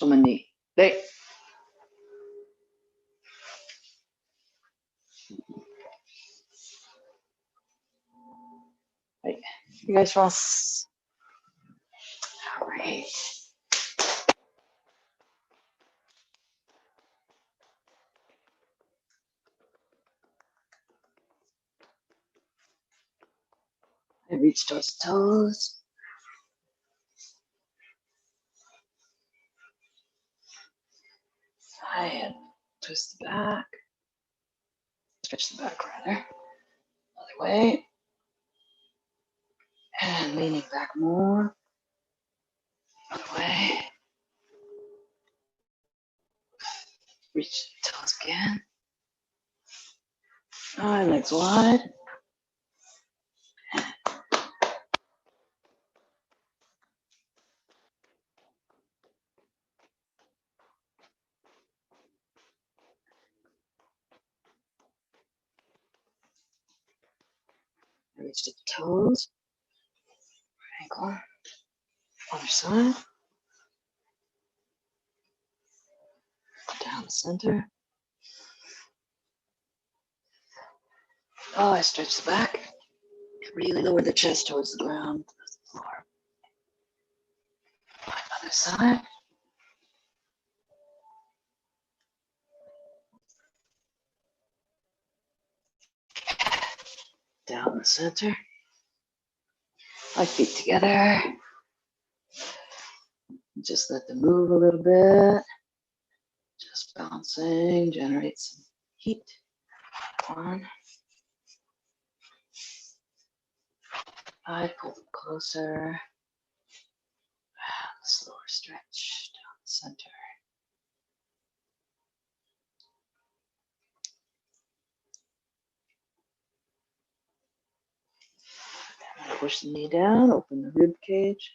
from a knee. Right. Right. You guys cross. All right. I reach towards the toes. I twist the back. Stretch the back rather. Other way. And leaning back more. Other way. Reach the toes again. Legs wide. Reach to the toes. Ankle. Other side. Down the center. I stretch the back. Really lower the chest towards the ground. Towards the floor. Other side. Down the center. My feet together. Just let them move a little bit. Just bouncing, generate some heat. One. I pull them closer. And slower stretch down the center. Push the knee down, open the rib cage.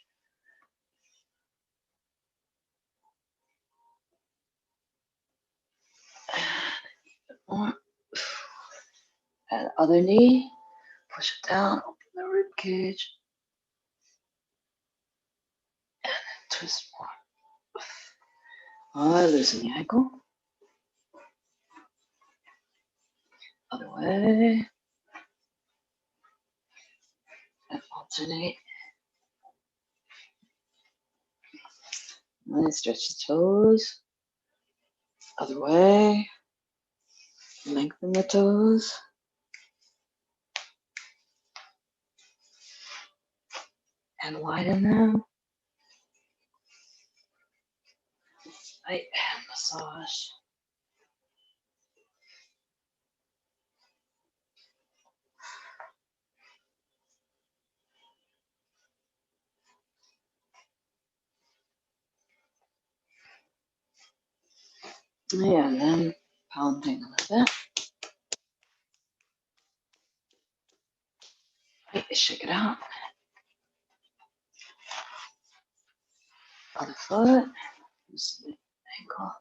More. And other knee, push it down, open the rib cage. And then twist more. Loosen the ankle. Other way. And alternate. And then stretch the toes. Other way. Lengthen the toes. And widen them. Right, and massage. Yeah, and then pounding a little bit. Right, shake it out. Other foot. Loosen the ankle.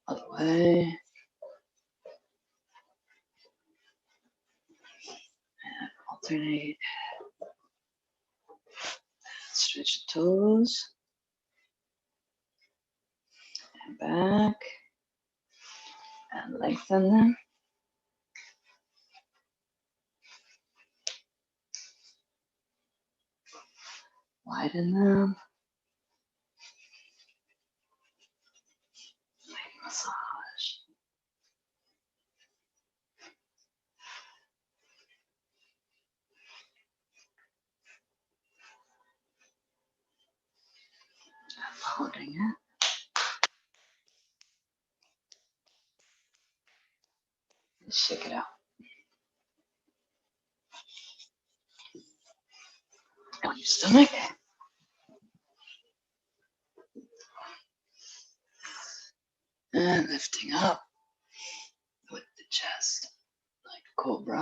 Other way. And alternate. Stretch the toes. And back. And lengthen them. Widen them. Massage. Holding it. Shake it out. On your stomach. And lifting up with the chest like a cobra.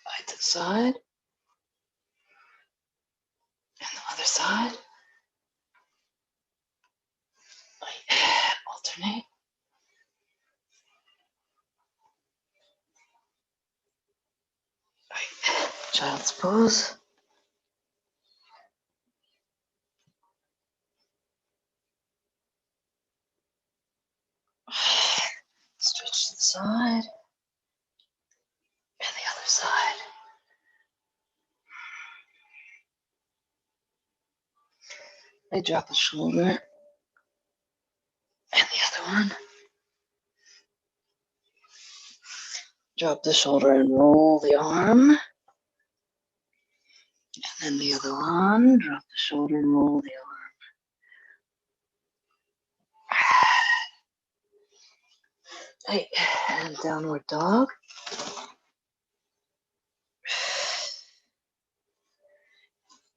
Right to the side. And the other side. Alternate. Child's pose. Stretch to the side and the other side. I drop a shoulder and the other one. Drop the shoulder and roll the arm. And then the other one. Drop the shoulder and roll the arm. Hey, and downward dog.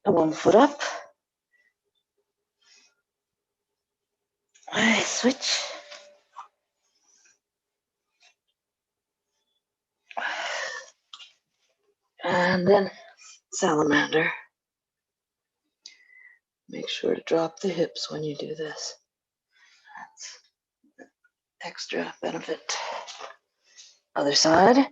And 1 foot up. Alright, switch. And then salamander. Make sure to drop the hips when you do this. That's extra benefit. Other side.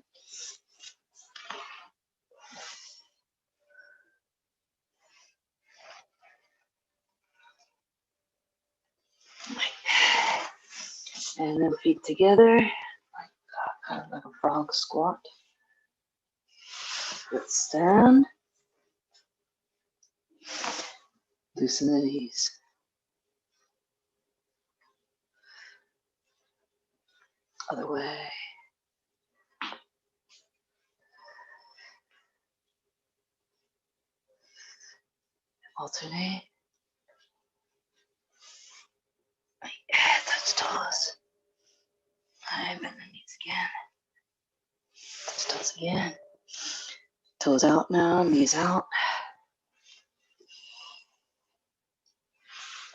And then feet together, kind of like a frog squat. Good stand. Loosen the knees. Other way. Alternate. Touch toes. Bend the knees again. Touch toes again. Toes out now, knees out.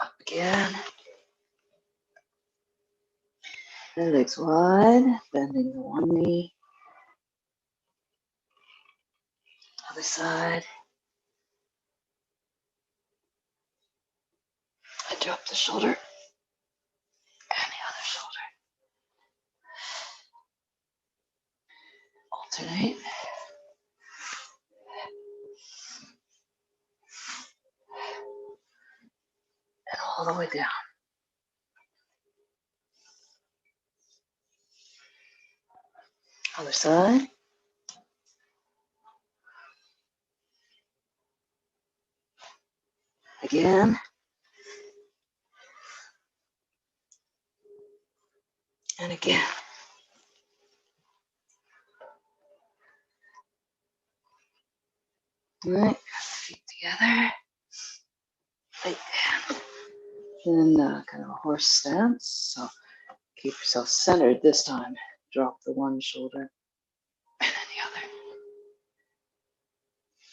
Up again. And legs wide, bending the one knee. Other side. I drop the shoulder and the other shoulder. Alternate. And all the way down. Other side. Again. And again. All right, feet together. Right. Then kind of a horse stance. So keep yourself centered this time. Drop the one shoulder and then the other.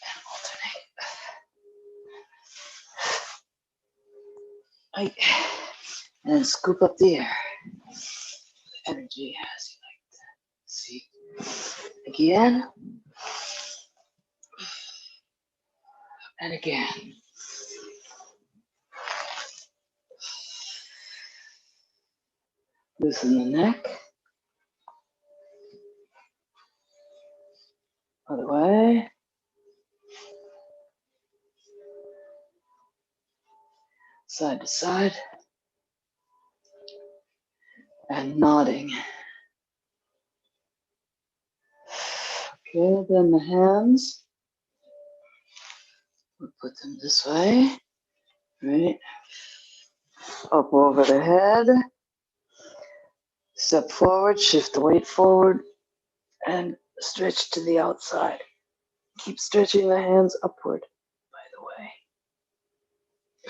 And alternate. Right. And then scoop up the air. Energy as you like to see. Again. And again. Loosen the neck. Other way. Side to side. And nodding. Okay, then the hands. We'll put them this way. Right. Up over the head. Step forward, shift the weight forward, and stretch to the outside. Keep stretching the hands upward, by the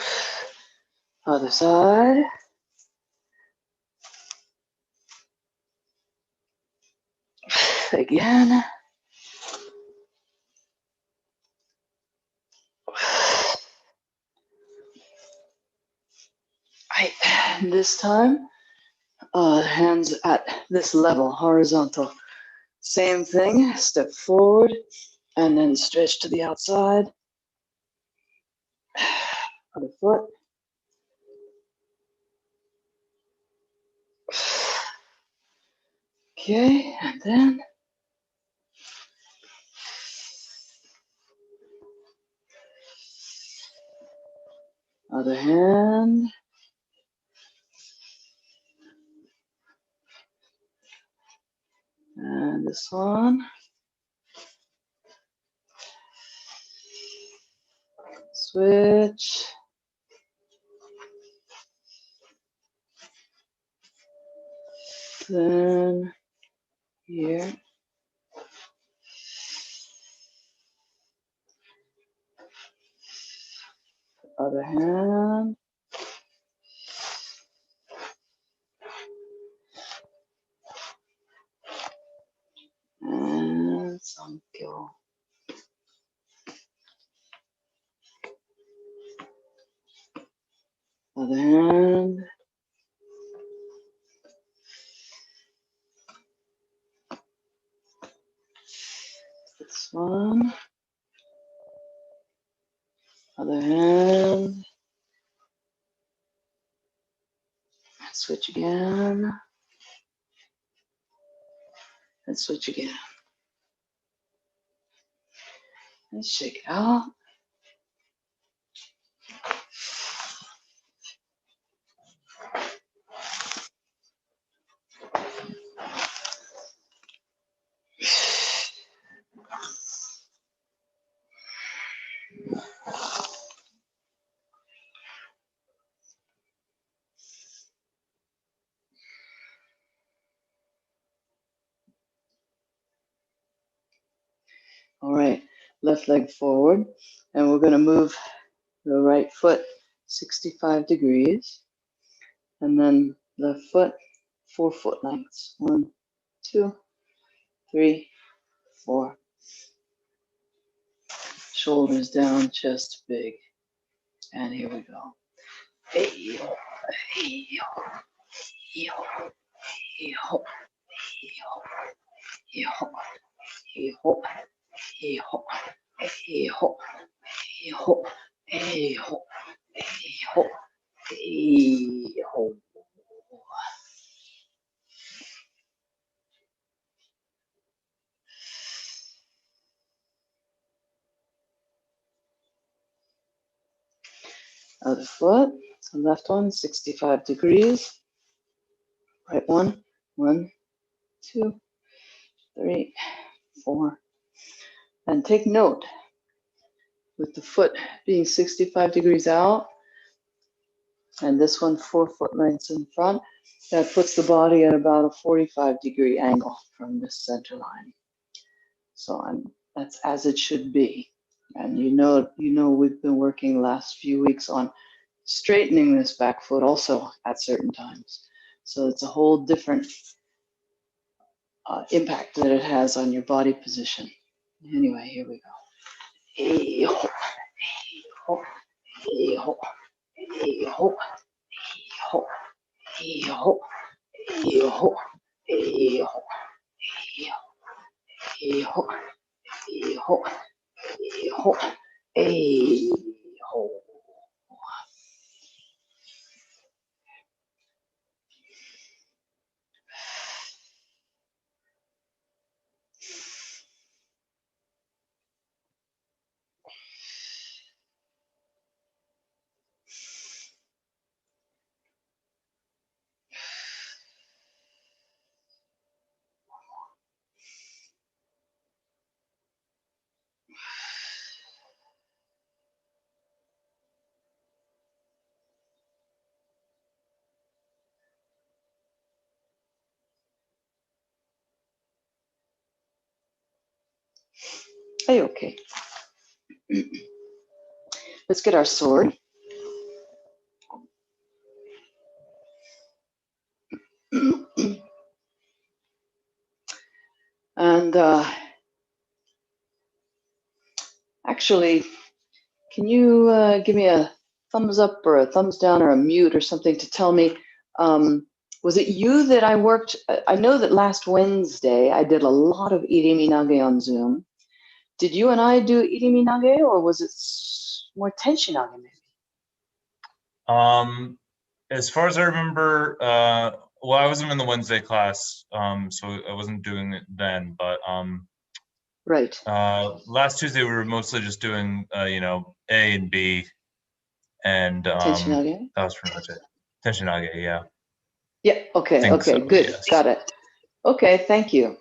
way. Other side. Again. Right, and this time, hands at this level, horizontal. Same thing, step forward, and then stretch to the outside. Other foot. Okay, and then Other hand. And this one. Switch. Then here. Other hand. And Sankyo. Other hand. This one. Other hand. Switch again. And switch again. And shake it out. All right, left leg forward, and we're going to move the right foot 65 degrees, and then left foot 4 foot lengths. 1, 2, 3, 4. Shoulders down, chest big. And here we go. Hey, ho, hey, ho, hey, ho, hey, ho, hey, ho, hey, ho, hey, ho, hey, ho, hey, ho, hey, ho, hey, ho, hey, ho, hey, ho. Other foot, so left one, 65 degrees. Right one, 1, 2, 3, 4. And take note, with the foot being 65 degrees out, and this one 4 foot lengths in front, that puts the body at about a 45-degree angle from the center line. So that's as it should be. And you know we've been working the last few weeks on straightening this back foot also at certain times. So it's a whole different impact that it has on your body position. Anyway, here we go. Hey-ho, hey-ho, hey-ho, hey-ho, hey-ho, hey-ho, hey-ho, hey-ho, hey-ho, hey-ho, hey-ho, hey-ho. Hey, okay. Let's get our sword. And actually, can you give me a thumbs up or a thumbs down or a mute or something to tell me, was it you that I worked? I know that last Wednesday I did a lot of iriminage on Zoom. Did you and I do iriminage, or was it more tenshinage maybe? As far as I remember, well, I wasn't in the Wednesday class, so I wasn't doing it then, but right. Last Tuesday we were mostly just doing, A and B. and Tenchinage? that was pretty much it. Tenchinage, yeah. Yeah, okay, Think okay, so, good, yes. got it. Okay, thank you.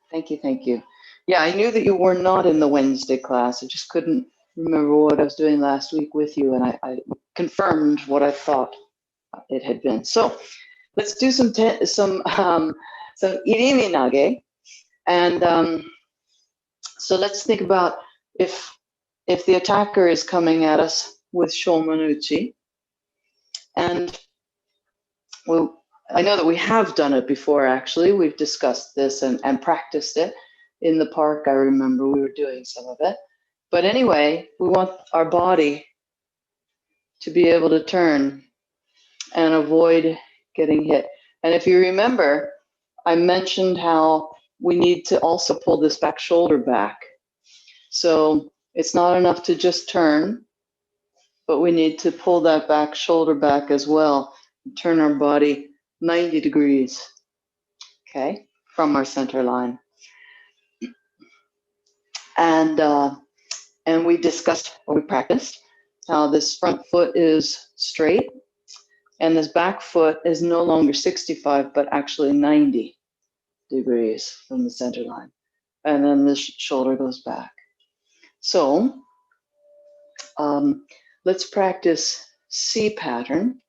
Thank you, thank you. Yeah, I knew that you were not in the Wednesday class. I just couldn't remember what I was doing last week with you, and I confirmed what I thought it had been. So let's do some irimi nage, and so let's think about if the attacker is coming at us with shomanuchi, and I know that we have done it before, actually. We've discussed this and practiced it in the park. I remember we were doing some of it. But anyway, we want our body to be able to turn and avoid getting hit. And if you remember, I mentioned how we need to also pull this back shoulder back. So it's not enough to just turn, but we need to pull that back shoulder back as well, turn our body 90 degrees, okay, from our center line. And we discussed, or we practiced, how this front foot is straight and this back foot is no longer 65, but actually 90 degrees from the center line. And then the shoulder goes back. So let's practice C pattern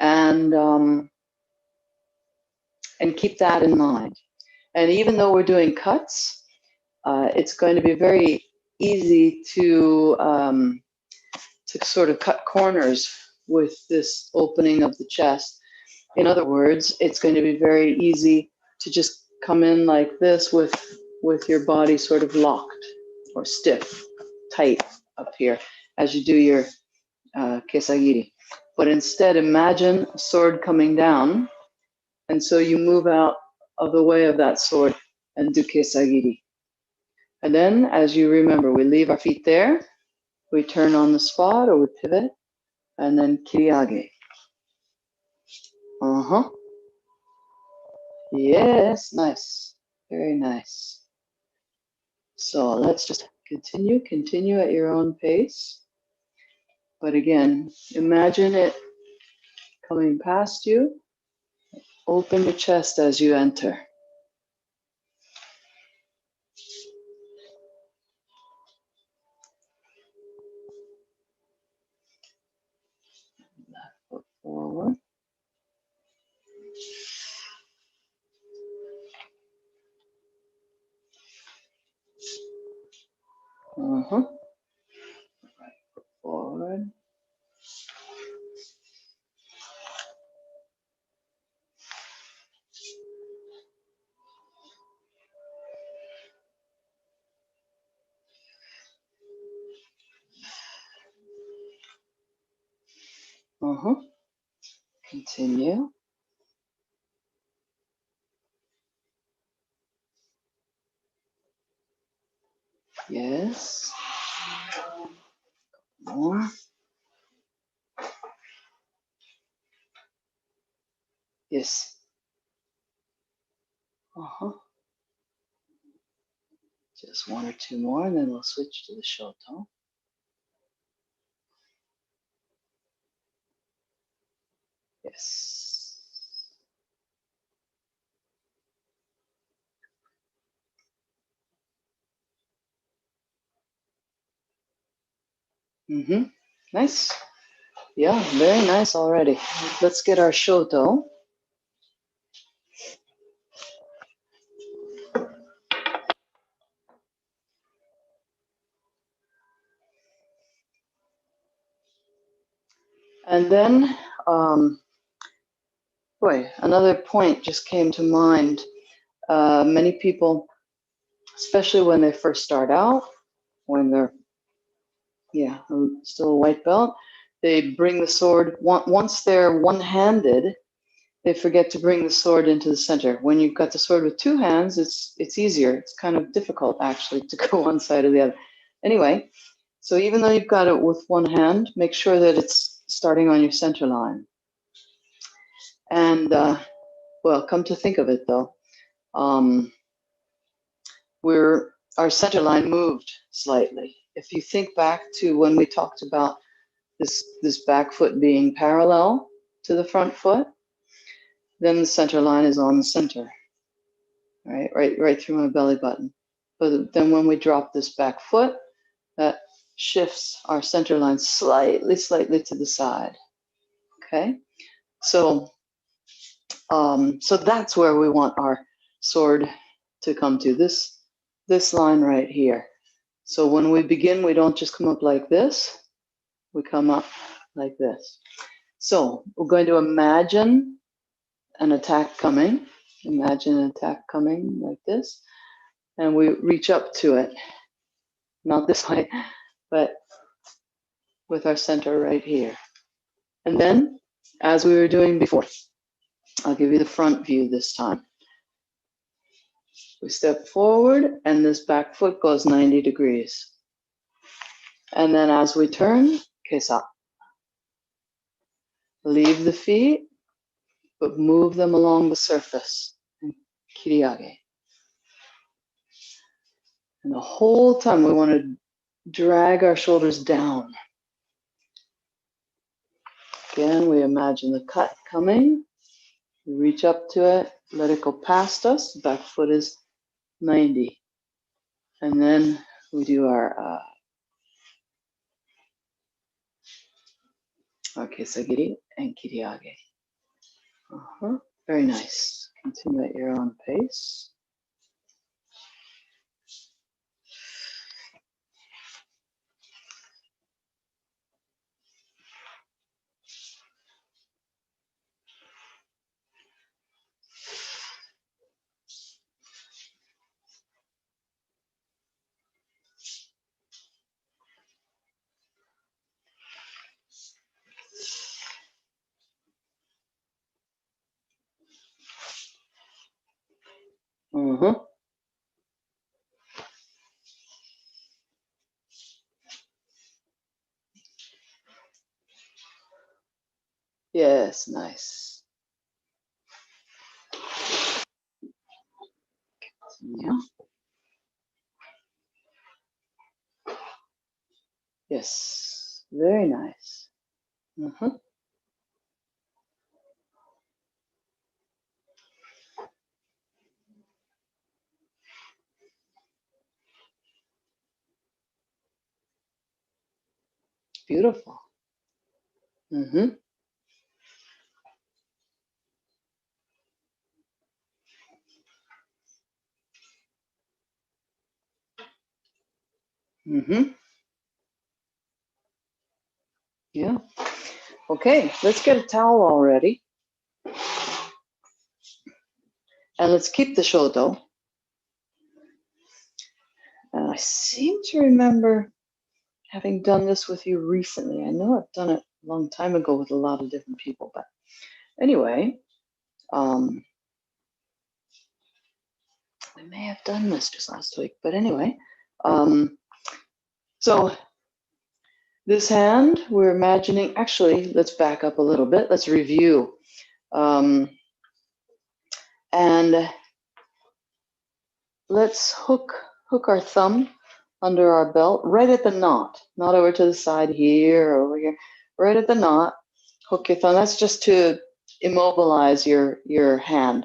and keep that in mind. And even though we're doing cuts, it's going to be very easy to sort of cut corners with this opening of the chest. In other words, it's going to be very easy to just come in like this with your body sort of locked or stiff, tight up here as you do your kesagiri. But instead, imagine a sword coming down, and so you move out of the way of that sword and do kesagiri. And then, as you remember, we leave our feet there, we turn on the spot or we pivot, and then kiriage. Yes, nice. Very nice. So let's just continue at your own pace. But again, imagine it coming past you. Open your chest as you enter. Left foot forward. Right foot forward. Continue. Yes. More. Yes. Just one or two more, and then we'll switch to the shoto. Yes. Nice. Yeah, very nice already. Let's get our shoto. And then, another point just came to mind. Many people, especially when they first start out, when they're, still a white belt, they bring the sword, once they're one-handed, they forget to bring the sword into the center. When you've got the sword with two hands, it's easier. It's kind of difficult, actually, to go one side or the other. Anyway, so even though you've got it with one hand, make sure that it's starting on your center line. And, come to think of it, though, our center line moved slightly. If you think back to when we talked about this back foot being parallel to the front foot, then the center line is on the center, right through my belly button. But then when we drop this back foot, that shifts our center line slightly to the side. Okay, so so that's where we want our sword to come to, this line right here. So when we begin, we don't just come up like this, we come up like this. So we're going to imagine an attack coming. Imagine an attack coming like this, and we reach up to it. Not this way, but with our center right here. And then, as we were doing before, I'll give you the front view this time. We step forward, and this back foot goes 90 degrees. And then as we turn, kesa. Leave the feet, but move them along the surface. Kiriage. And the whole time we want to drag our shoulders down. Again, we imagine the cut coming. We reach up to it, let it go past us. Back foot is 90. And then we do our kesagiri and kiriage. Very nice. Continue at your own pace. Yes, nice. Yeah. Yes, very nice. Beautiful. Yeah. Okay, let's get a towel already. And let's keep the shodo. And I seem to remember having done this with you recently. I know I've done it a long time ago with a lot of different people, but anyway, we may have done this just last week, but anyway, so this hand, we're imagining, actually, let's back up a little bit. Let's review. And let's hook our thumb under our belt, right at the knot, not over to the side here or over here, right at the knot. Hook your thumb. That's just to immobilize your hand.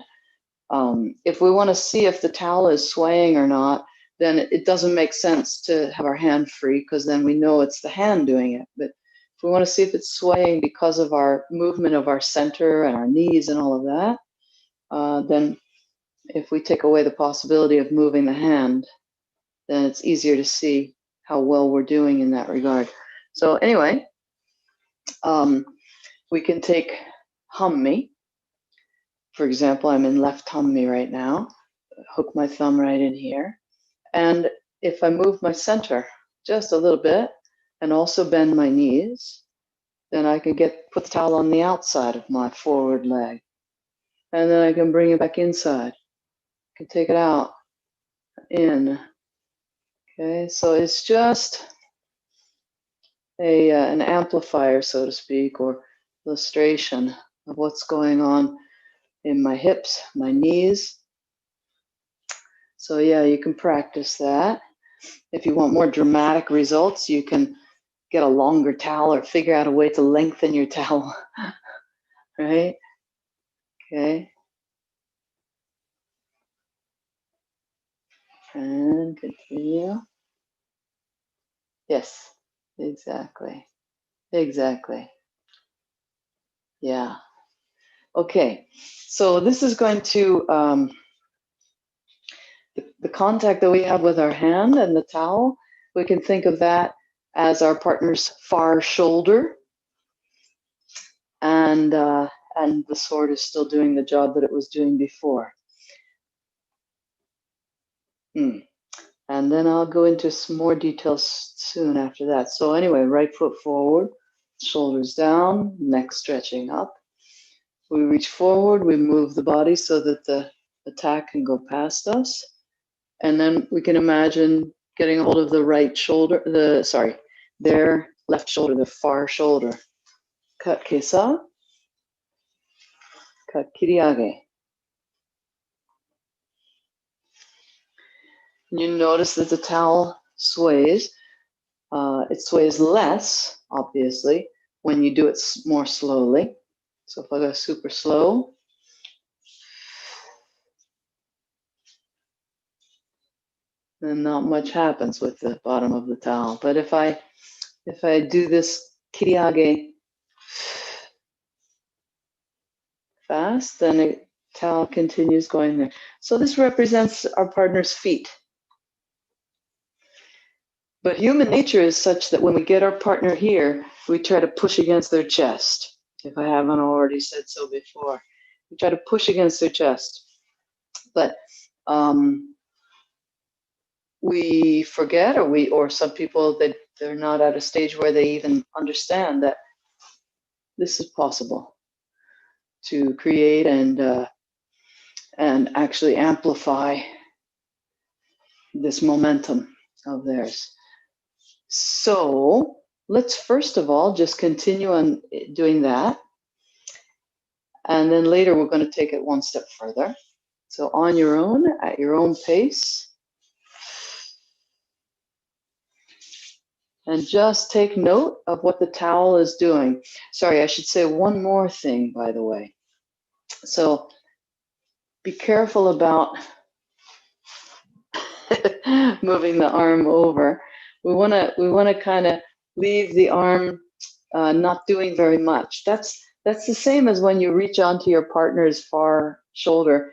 If we want to see if the towel is swaying or not, then it doesn't make sense to have our hand free, because then we know it's the hand doing it. But if we want to see if it's swaying because of our movement of our center and our knees and all of that, then if we take away the possibility of moving the hand, then it's easier to see how well we're doing in that regard. So anyway, we can take hum-me. For example, I'm in left hum-me right now. Hook my thumb right in here. And if I move my center just a little bit and also bend my knees, then I can put the towel on the outside of my forward leg. And then I can bring it back inside. I can take it out, in. Okay, so it's just an amplifier, so to speak, or illustration of what's going on in my hips, my knees. So yeah, you can practice that. If you want more dramatic results, you can get a longer towel or figure out a way to lengthen your towel, right? Okay. And continue. Yes, exactly. Exactly. Yeah. Okay. So this is going to, the contact that we have with our hand and the towel, we can think of that as our partner's far shoulder. And the sword is still doing the job that it was doing before. And then I'll go into some more details soon after that. So anyway, right foot forward, shoulders down, neck stretching up. We reach forward, we move the body so that the attack can go past us. And then we can imagine getting a hold of the right shoulder, their left shoulder, the far shoulder. Cut kesa, cut kiriage. You notice that the towel sways. It sways less, obviously, when you do it more slowly. So if I go super slow, then not much happens with the bottom of the towel. But if I do this kiriage fast, then the towel continues going there. So this represents our partner's feet. But human nature is such that when we get our partner here, we try to push against their chest. If I haven't already said so before, we try to push against their chest. But we forget, or some people, that they're not at a stage where they even understand that this is possible to create and actually amplify this momentum of theirs. So let's first of all just continue on doing that. And then later we're going to take it one step further. So on your own, at your own pace. And just take note of what the towel is doing. Sorry, I should say one more thing, by the way. So be careful about moving the arm over. We want to kind of leave the arm not doing very much. That's the same as when you reach onto your partner's far shoulder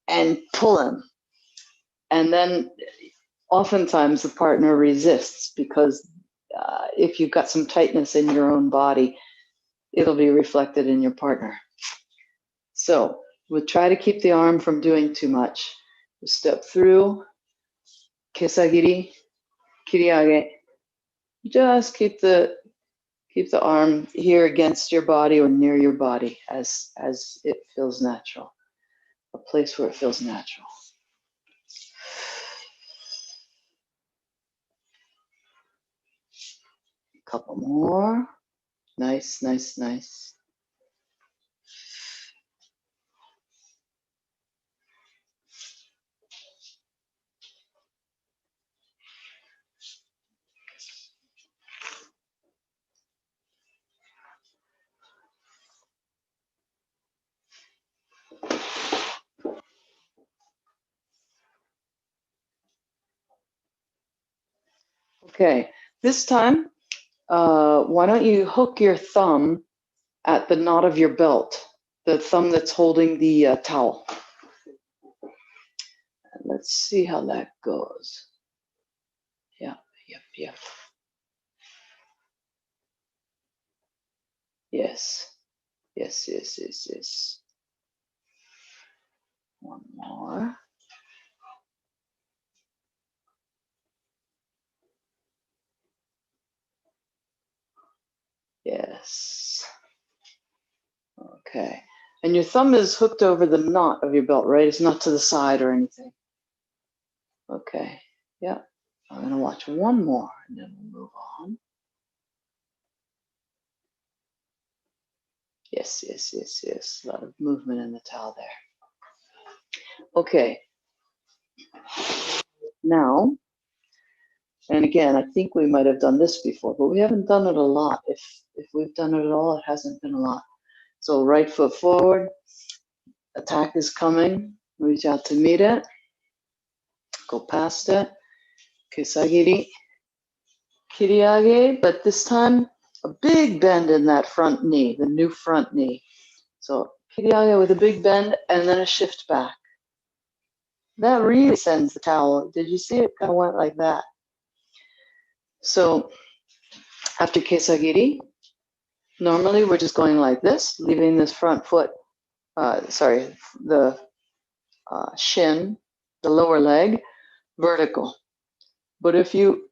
and pull him. And then oftentimes the partner resists because if you've got some tightness in your own body, it'll be reflected in your partner. So we'll try to keep the arm from doing too much. We'll step through, kesagiri, kiriage. Just keep the arm here against your body or near your body as it feels natural. A place where it feels natural. A couple more. Nice, nice, nice. Okay, this time, why don't you hook your thumb at the knot of your belt, the thumb that's holding the towel. And let's see how that goes. Yep. Yes. One more. Yes. Okay. And your thumb is hooked over the knot of your belt, right? It's not to the side or anything. Okay. Yeah. I'm going to watch one more and then we'll move on. Yes. A lot of movement in the towel there. Okay. Now, And again, I think we might have done this before, but we haven't done it a lot. If we've done it at all, it hasn't been a lot. So right foot forward, attack is coming, reach out to meet it, go past it, kesagiri, kiriage, but this time a big bend in that front knee, the new front knee. So kiriage with a big bend and then a shift back. That really sends the towel. Did you see it kind of went like that? So after kesagiri, normally we're just going like this, leaving this front foot, the shin, the lower leg, vertical. But if you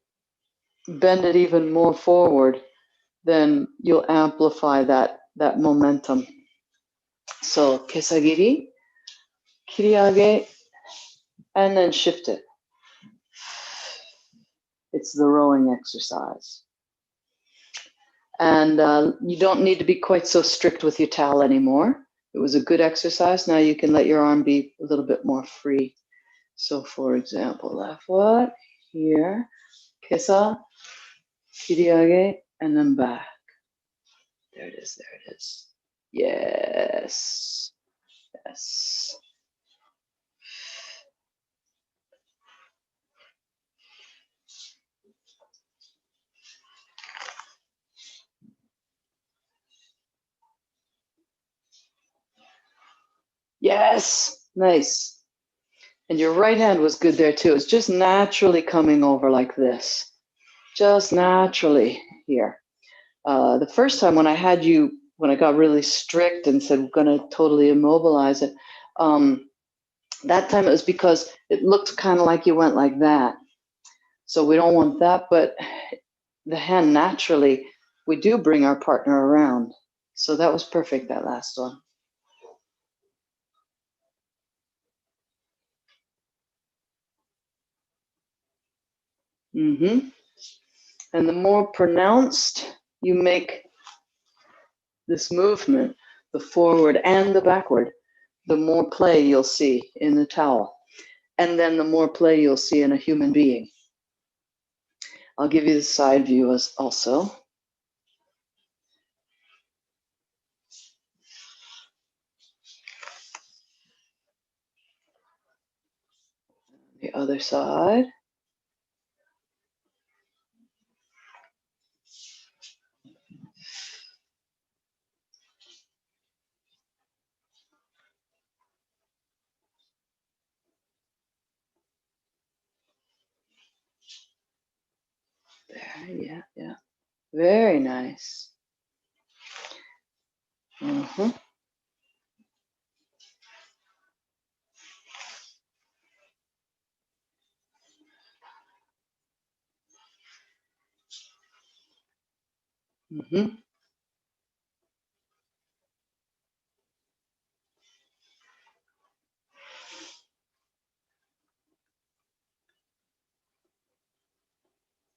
bend it even more forward, then you'll amplify that momentum. So kesagiri, kiriage, and then shift it. It's the rowing exercise. And you don't need to be quite so strict with your towel anymore. It was a good exercise. Now you can let your arm be a little bit more free. So for example, left foot, here, kesa, kiriage, and then back. There it is, there it is. Yes, yes. Yes, nice. And your right hand was good there too. It's just naturally coming over like this. Just naturally here. The first time when I got really strict and said, we're going to totally immobilize it, that time it was because it looked kind of like you went like that. So we don't want that, but the hand naturally, we do bring our partner around. So that was perfect, that last one. Mm-hmm. And the more pronounced you make this movement, the forward and the backward, the more play you'll see in the towel. And then the more play you'll see in a human being. I'll give you the side view as also. The other side. There, yeah, yeah. Very nice. Mm-hmm. Mm-hmm.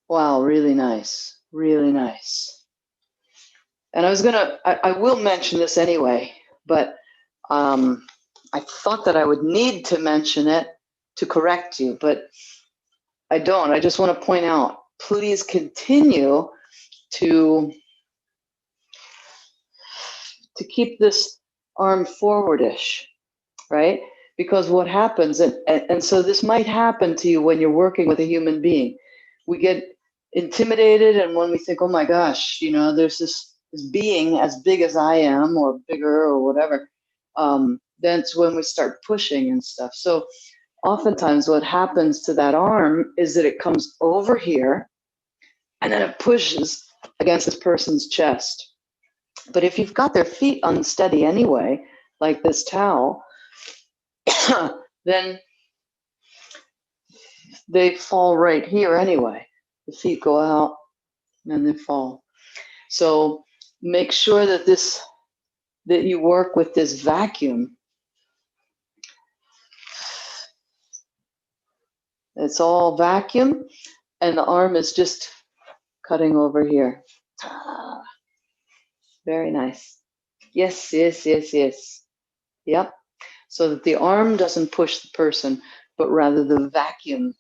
Wow, really nice. Really nice. And I will mention this anyway, but I thought that I would need to mention it to correct you, but I don't. I just want to point out, please continue to keep this arm forwardish, right? Because what happens, and so this might happen to you when you're working with a human being. We get intimidated, and when we think, oh my gosh, there's this being as big as I am, or bigger, or whatever, that's when we start pushing and stuff. So oftentimes what happens to that arm is that it comes over here, and then it pushes against this person's chest. But if you've got their feet unsteady anyway, like this towel, then they fall right here anyway. The feet go out and they fall. So make sure that you work with this vacuum. It's all vacuum, and the arm is just cutting over here. Very nice. Yes, yes, yes, yes. Yep. So that the arm doesn't push the person, but rather the vacuum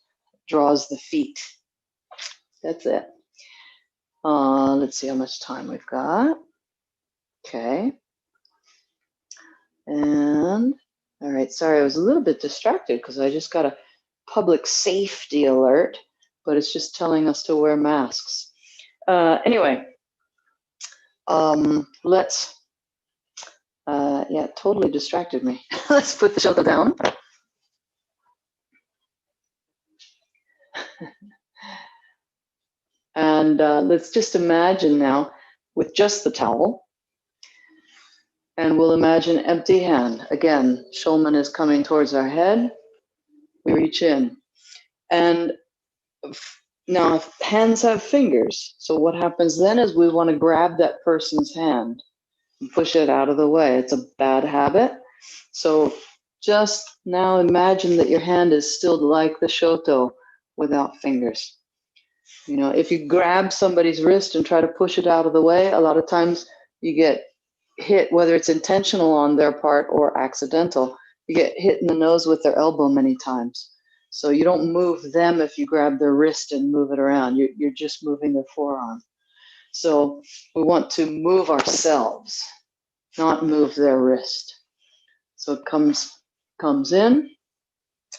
draws the feet. That's it. Let's see how much time we've got. Okay. And all right, sorry, I was a little bit distracted because I just got a public safety alert, but it's just telling us to wear masks. Anyway, let's, yeah, totally distracted me. Let's put the shuttle down. And let's just imagine now with just the towel. And we'll imagine empty hand. Again, Shulman is coming towards our head. We reach in. And now hands have fingers. So what happens then is we want to grab that person's hand and push it out of the way. It's a bad habit. So just now imagine that your hand is still like the shoto without fingers. You know, if you grab somebody's wrist and try to push it out of the way, a lot of times you get hit, whether it's intentional on their part or accidental, you get hit in the nose with their elbow many times. So you don't move them if you grab their wrist and move it around. You're just moving their forearm. So we want to move ourselves, not move their wrist. So it comes in,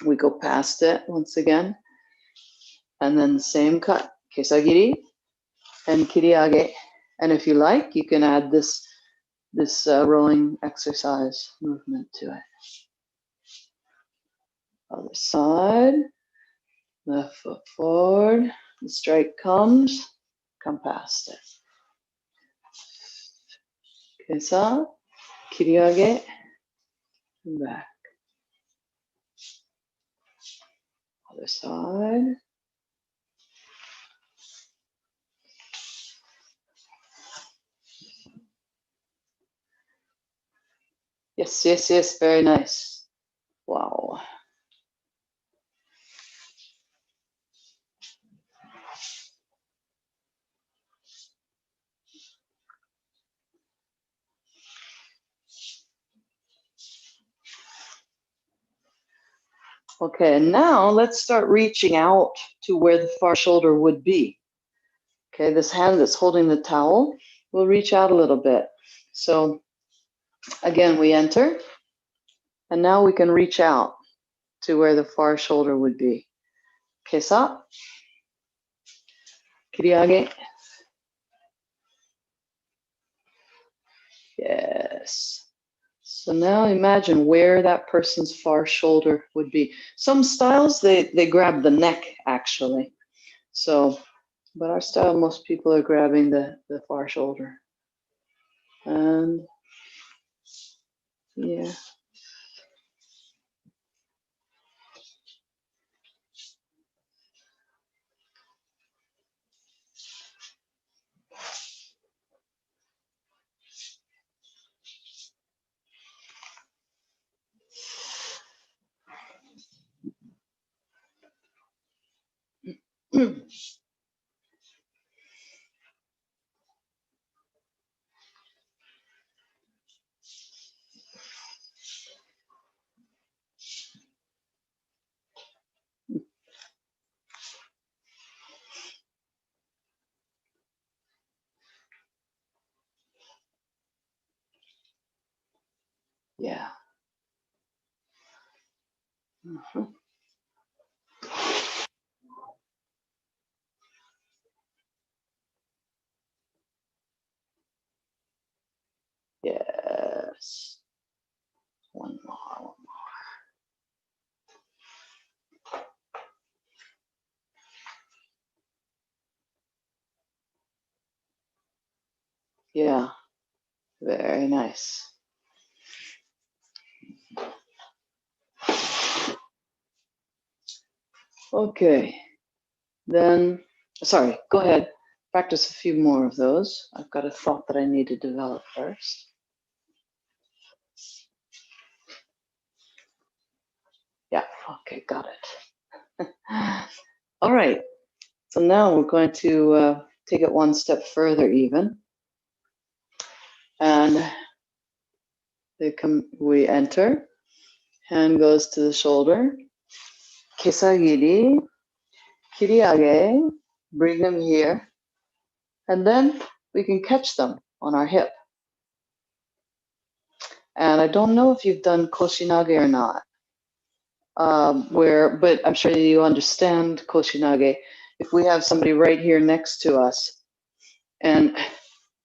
we go past it once again, and then the same cut, kesagiri and kiriage. And if you like, you can add this rowing exercise movement to it. Other side, left foot forward, the strike comes, come past it. Kesa, kiriage, and back. Other side. Yes, yes, yes, very nice. Wow. Okay, and now let's start reaching out to where the far shoulder would be. Okay, this hand that's holding the towel will reach out a little bit. So again, we enter, and now we can reach out to where the far shoulder would be. Kesa, kiriage. Yes. So now imagine where that person's far shoulder would be. Some styles, they grab the neck, actually. So, but our style, most people are grabbing the far shoulder. And yeah. Yeah. Mhm. Yes. One more. Yeah. Very nice. Okay. Then, sorry, go ahead. Practice a few more of those. I've got a thought that I need to develop first. Yeah, okay, got it. All right, so now we're going to take it one step further even. And we enter, hand goes to the shoulder, kesagiri, kiriage, bring them here, and then we can catch them on our hip. And I don't know if you've done koshinage or not, but I'm sure you understand koshinage. If we have somebody right here next to us, and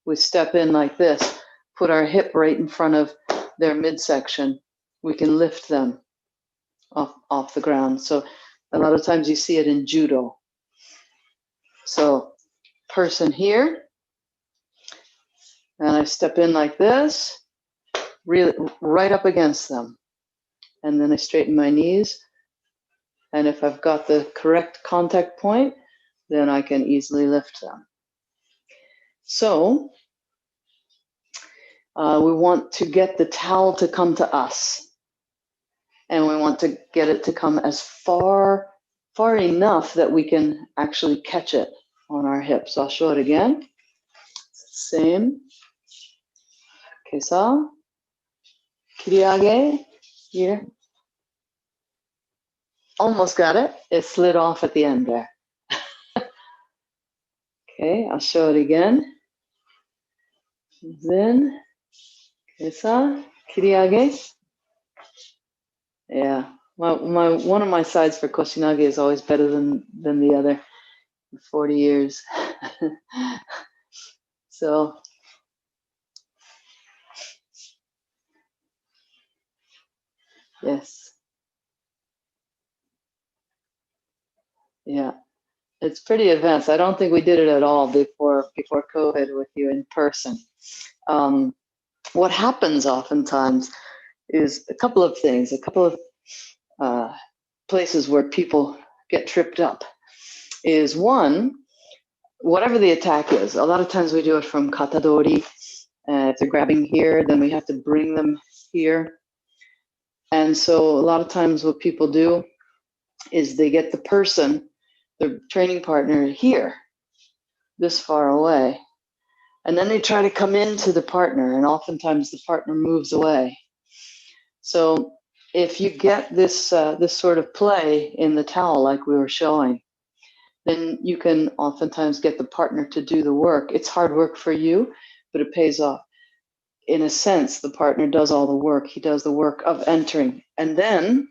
we step in like this, put our hip right in front of their midsection, we can lift them off the ground. So a lot of times you see it in judo. So person here, and I step in like this, really right up against them. And then I straighten my knees. And if I've got the correct contact point, then I can easily lift them. So we want to get the towel to come to us. And we want to get it to come as far enough that we can actually catch it on our hips. I'll show it again. Same. Kesa. Kiriage. Here. Almost got it. It slid off at the end there. Okay, I'll show it again. Then. Kesa. Kiriage. Yeah. One of my sides for koshinage is always better than the other. 40 years. So yes. Yeah. It's pretty advanced. I don't think we did it at all before COVID with you in person. What happens oftentimes is a couple of things, a couple of places where people get tripped up. Is one, whatever the attack is. A lot of times we do it from katadori. If they're grabbing here, then we have to bring them here. And so a lot of times what people do is they get the person, their training partner, here, this far away. And then they try to come into the partner, and oftentimes the partner moves away. So if you get this sort of play in the towel like we were showing, then you can oftentimes get the partner to do the work. It's hard work for you, but it pays off. In a sense, the partner does all the work. He does the work of entering. And then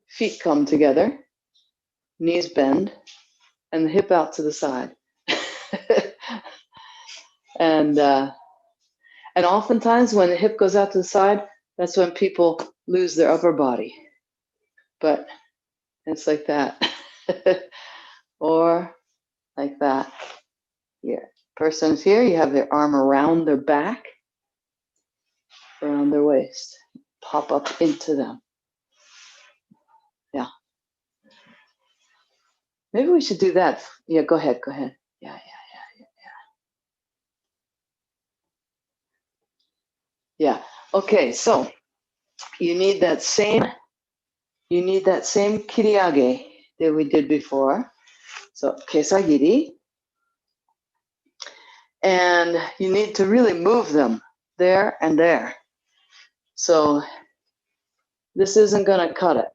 feet come together, knees bend, and the hip out to the side. And oftentimes when the hip goes out to the side, that's when people lose their upper body. But it's like that. Or like that. Here. Person's here, you have their arm around their back, around their waist. Pop up into them. Yeah. Maybe we should do that. Yeah, go ahead. Yeah. Yeah. Okay, so you need that same kiriage that we did before. So kesagiri. And you need to really move them there and there. So this isn't going to cut it.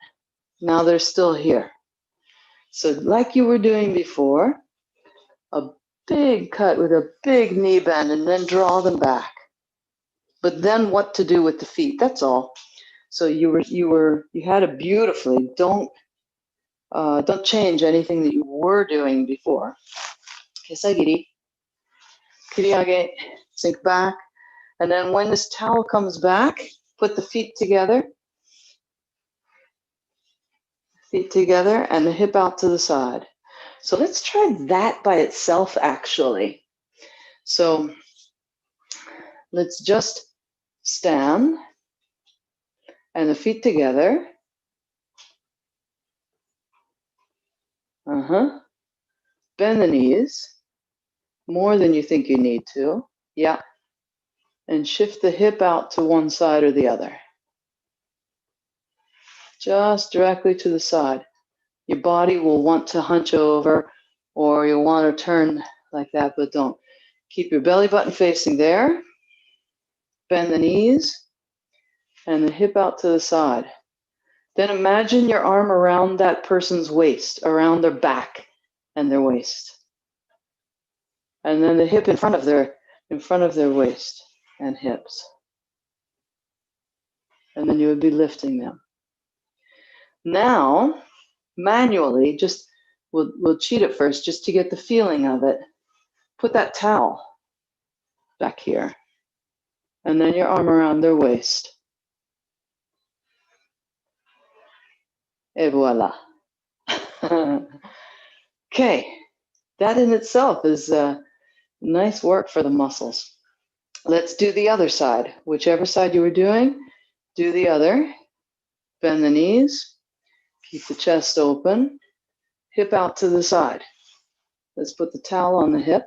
Now they're still here. So like you were doing before, a big cut with a big knee bend and then draw them back. But then what to do with the feet, that's all. So you had it beautifully. Don't change anything that you were doing before. Kesagiri, kiriage, sink back. And then when this towel comes back, put the feet together and the hip out to the side. So let's try that by itself, actually. So let's just stand and the feet together. Bend the knees more than you think you need to. Yeah. And shift the hip out to one side or the other. Just directly to the side. Your body will want to hunch over or you'll want to turn like that, but don't. Keep your belly button facing there. Bend the knees and the hip out to the side. Then imagine your arm around that person's waist, around their back and their waist. And then the hip in front of their waist and hips. And then you would be lifting them. Now, manually, just we'll cheat it first just to get the feeling of it. Put that towel back here. And then your arm around their waist. Et voila. Okay, that in itself is nice work for the muscles. Let's do the other side. Whichever side you were doing, do the other. Bend the knees, keep the chest open, hip out to the side. Let's put the towel on the hip.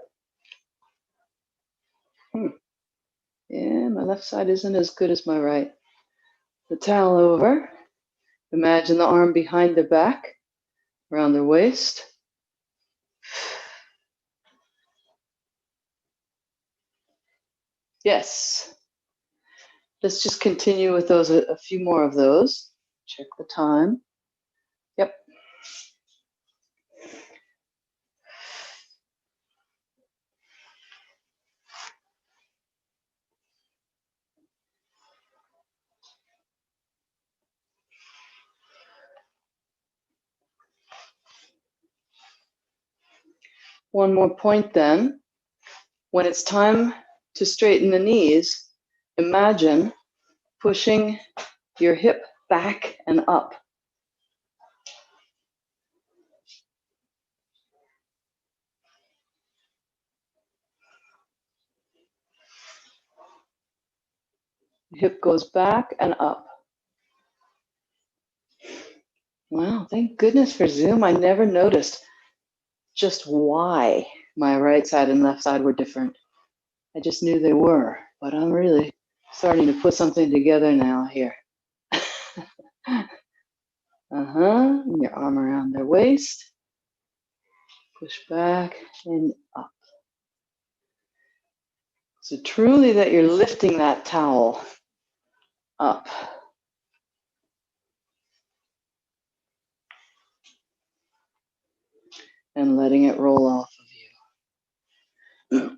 Yeah, my left side isn't as good as my right. The towel over. Imagine the arm behind the back, around their waist. Yes. Let's just continue with those, a few more of those. Check the time. Yep. One more point then. When it's time to straighten the knees, imagine pushing your hip back and up. Hip goes back and up. Wow, thank goodness for Zoom. I never noticed just why my right side and left side were different. I just knew they were, but I'm really starting to put something together now here. Your arm around their waist. Push back and up. So truly that you're lifting that towel up. And letting it roll off of you.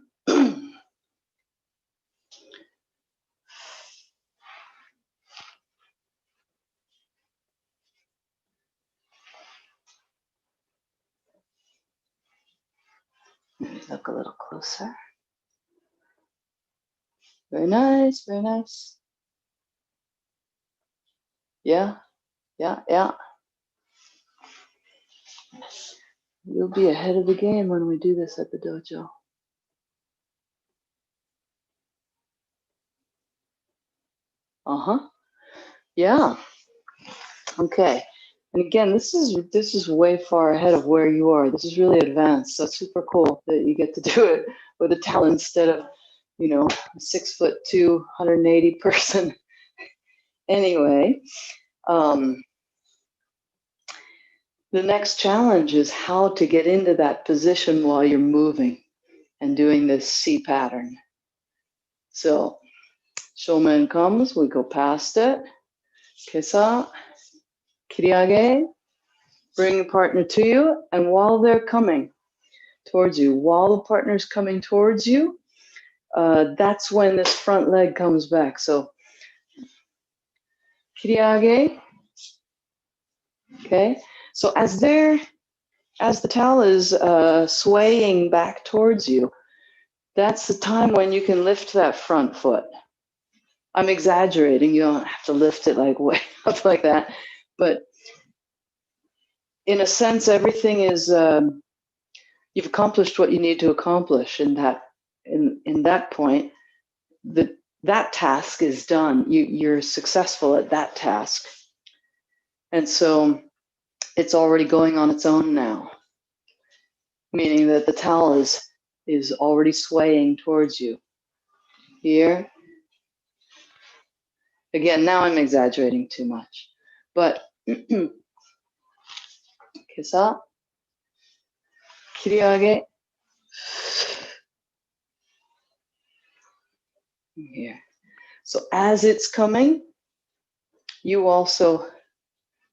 Maybe look a little closer. Very nice, very nice. Yeah. You'll be ahead of the game when we do this at the dojo. Yeah. Okay. And again, this is way far ahead of where you are. This is really advanced. So it's super cool that you get to do it with a towel instead of, a 6'2", 180 person. Anyway, the next challenge is how to get into that position while you're moving and doing this C pattern. So shoumen comes, we go past it. Kesa, kiriage, bring the partner to you, and while they're coming towards you, while the partner's coming towards you, that's when this front leg comes back. So kiriage, okay? So as the towel is swaying back towards you, that's the time when you can lift that front foot. I'm exaggerating, you don't have to lift it like way up like that, but in a sense, everything is, you've accomplished what you need to accomplish in that point. That task is done. You're successful at that task. And so it's already going on its own now, meaning that the towel is already swaying towards you. Here. Again, now I'm exaggerating too much, but kesa, kiriage, here. So as it's coming, you also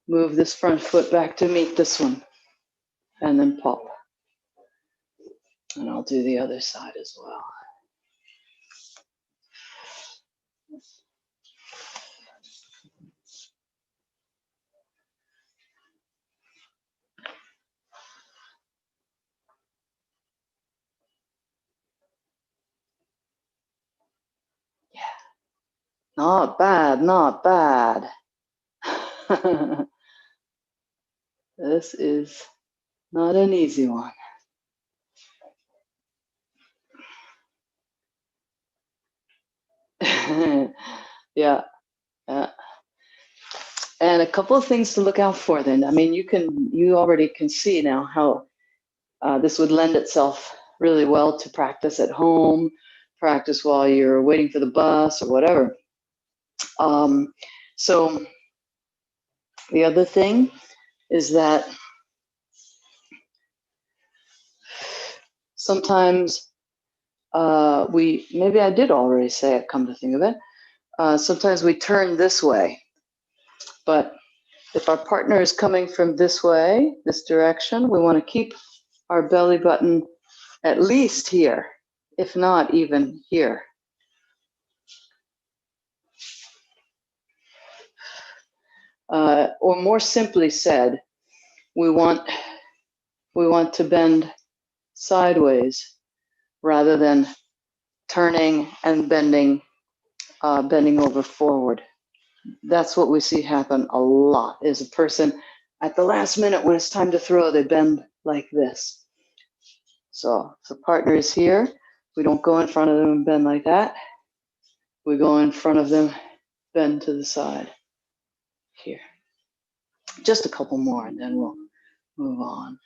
Move this front foot back to meet this one, and then pop. And I'll do the other side as well. Yeah, not bad, not bad. This is not an easy one. Yeah, yeah. And a couple of things to look out for then. I mean, you already can see now how this would lend itself really well to practice at home, practice while you're waiting for the bus or whatever. So the other thing is that sometimes maybe I did already say it, come to think of it, sometimes we turn this way, but if our partner is coming from this way, this direction, we want to keep our belly button at least here, if not even here. Or more simply said, we want to bend sideways rather than turning and bending over forward. That's what we see happen a lot, is a person at the last minute when it's time to throw, they bend like this. So if the partner is here, we don't go in front of them and bend like that. We go in front of them, bend to the side here. Just a couple more and then we'll move on.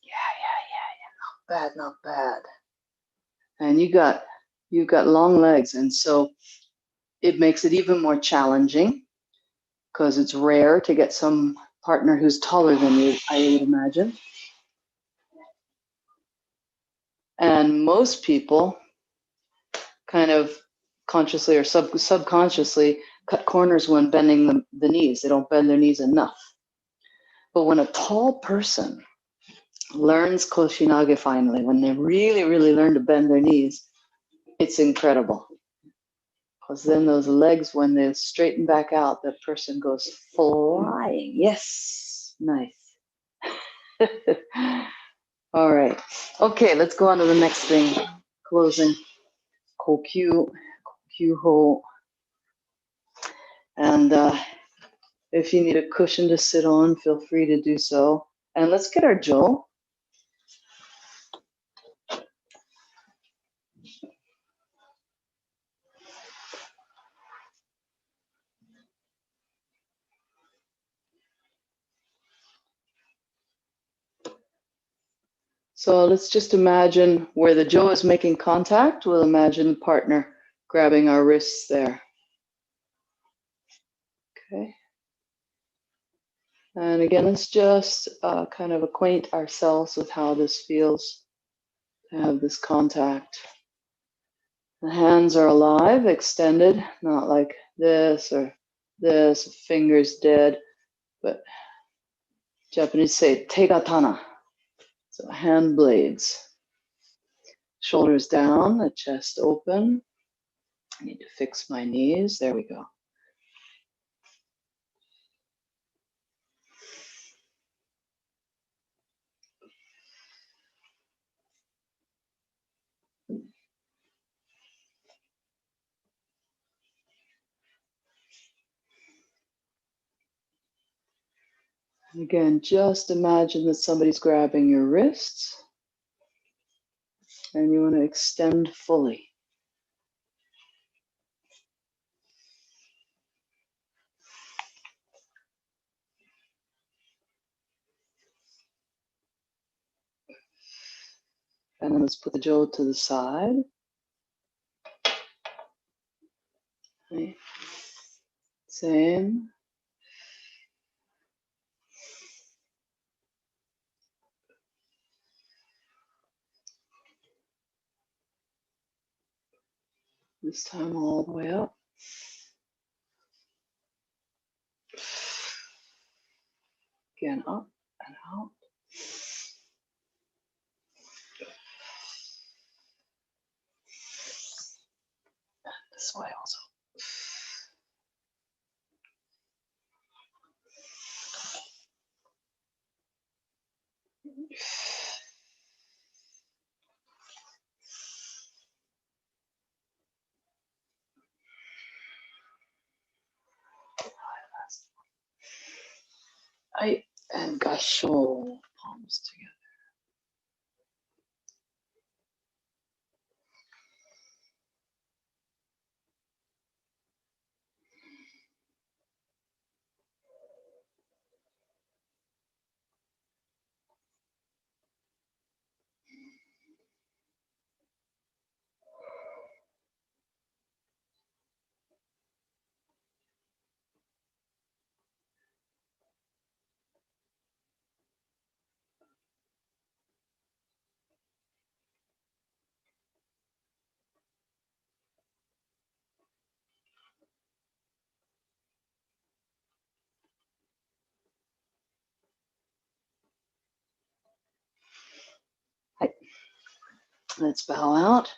Yeah. Not bad, not bad. And you got long legs, and so it makes it even more challenging because it's rare to get some partner who's taller than you, I would imagine. And most people kind of consciously or subconsciously cut corners when bending the knees. They don't bend their knees enough. But when a tall person learns Koshinage finally, when they really, really learn to bend their knees, it's incredible. Because then those legs, when they straighten back out, that person goes flying. Yes, nice. All right. Okay, let's go on to the next thing. Closing. Kokyu, Kokyu-ho. And if you need a cushion to sit on, feel free to do so. And let's get our Jo. So let's just imagine where the Jo is making contact. We'll imagine the partner grabbing our wrists there. Okay. And again, let's just kind of acquaint ourselves with how this feels to have this contact. The hands are alive, extended, not like this or this, fingers dead, but Japanese say tegatana, so hand blades. Shoulders down, the chest open. I need to fix my knees. There we go. Again, just imagine that somebody's grabbing your wrists and you want to extend fully. And then let's put the jaw to the side. Okay. Same. This time all the way up. Again, up and out. And this way also. Ai and gasho, palms together. Hai. Let's bow out.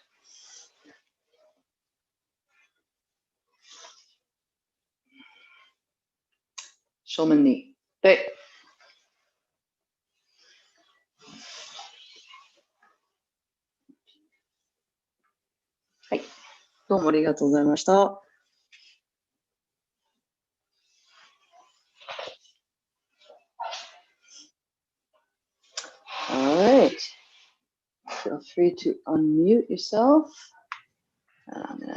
Shomen knee. Hey. Hai. どうもありがとうございました。All right. Feel free to unmute yourself. And I'm gonna